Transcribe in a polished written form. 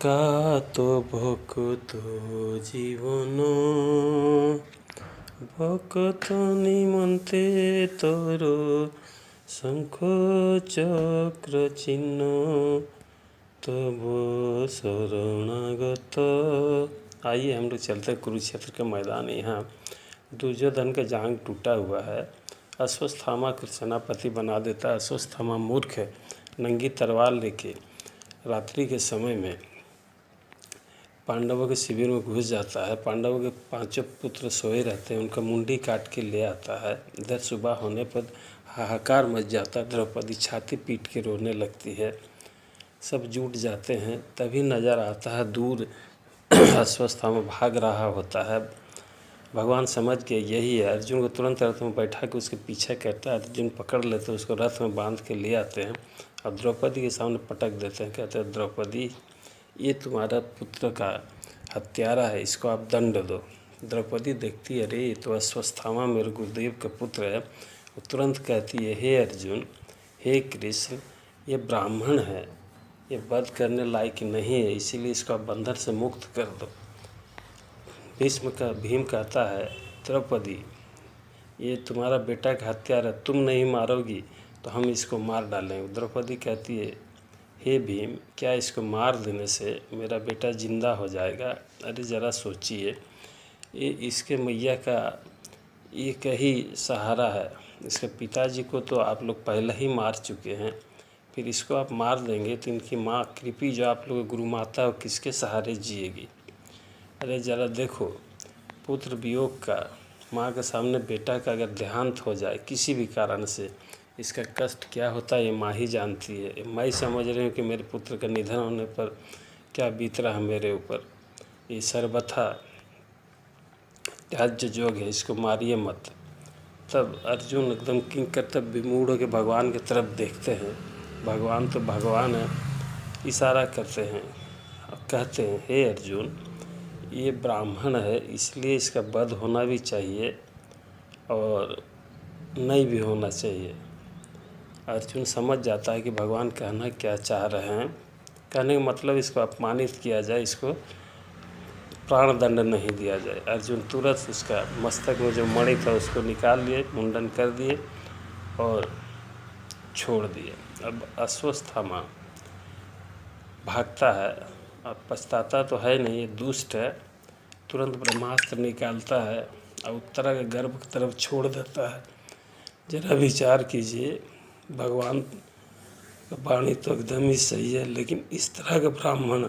কাতো ভক্ত জীবন ভক্ত নিমন্তে তোর শঙ্খ চক্র চিহ্ন तब शरणागत। आइए हम लोग चलते हैं कुरुक्षेत्र के मैदान। यहाँ दुर्योधन का जांग टूटा हुआ है। अश्वत्थामा को सेनापति बना देता है। अश्वत्थामा मूर्ख है, नंगी तलवार लेके रात्रि के समय में पांडवों के शिविर में घुस जाता है। पांडवों के 5 पुत्र सोए रहते हैं, उनका मुंडी काट के ले आता है। इधर सुबह होने पर हाहाकार मच जाता है। द्रौपदी छाती पीट के रोने लगती है, सब जुट जाते हैं। तभी नज़र आता है दूर अश्वत्थामा भाग रहा होता है। भगवान समझ के यही है, अर्जुन को तुरंत रथ में बैठा के उसके पीछे करता है। अर्जुन पकड़ लेते हैं, उसको रथ में बांध के ले आते हैं और द्रौपदी के सामने पटक देते हैं। कहते हैं, द्रौपदी ये तुम्हारा पुत्र का हत्यारा है, इसको आप दंड दो। द्रौपदी देखती है, अरे ये तो अश्वत्थामा मेरे गुरुदेव का पुत्र है। वो तुरंत कहती है, हे अर्जुन, हे कृष्ण, ये ब्राह्मण है, ये वध करने लायक नहीं है, इसीलिए इसको आप बंधन से मुक्त कर दो। भीम कहता है, द्रौपदी ये तुम्हारा बेटा का हत्यारा, तुम नहीं मारोगी तो हम इसको मार डालेंगे। द्रौपदी कहती है, हे भीम, क्या इसको मार देने से मेरा बेटा जिंदा हो जाएगा? अरे ज़रा सोचिए, ये इसके मैया का एक ही सहारा है। इसके पिताजी को तो आप लोग पहले ही मार चुके हैं, फिर इसको आप मार देंगे तो इनकी माँ कृपी जो आप लोग गुरु माता हो, किसके सहारे जिएगी? अरे ज़रा देखो, पुत्र वियोग का, माँ के सामने बेटा का अगर देहांत हो जाए किसी भी कारण से, इसका कष्ट क्या होता है ये माँ ही जानती है। मैं समझ रही हूँ कि मेरे पुत्र का निधन होने पर क्या बीत रहा है मेरे ऊपर। ये सर्वथा त्याज्य जोग है, इसको मारिए मत। तब अर्जुन एकदम किंग कर्तव्य विमूढ़ होकर भगवान की तरफ देखते हैं। भगवान तो भगवान है, इशारा करते हैं और कहते हैं, हे अर्जुन, ये ब्राह्मण है, इसलिए इसका वध होना भी चाहिए और नहीं भी होना चाहिए। अर्जुन समझ जाता है कि भगवान कहना क्या चाह रहे हैं। कहने का मतलब इसको अपमानित किया जाए, इसको प्राण दंड नहीं दिया जाए। अर्जुन तुरंत उसका मस्तक में जो मणि था उसको निकाल लिए, मुंडन कर दिए और छोड़ दिए। अब अश्वत्थामा भागता है और पछताता तो है नहीं, ये दुष्ट है। तुरंत ब्रह्मास्त्र निकालता है और उत्तरा के गर्भ की तरफ छोड़ देता है। जरा विचार कीजिए, भगवान का वाणी तो एकदम ही सही है, लेकिन इस तरह का ब्राह्मण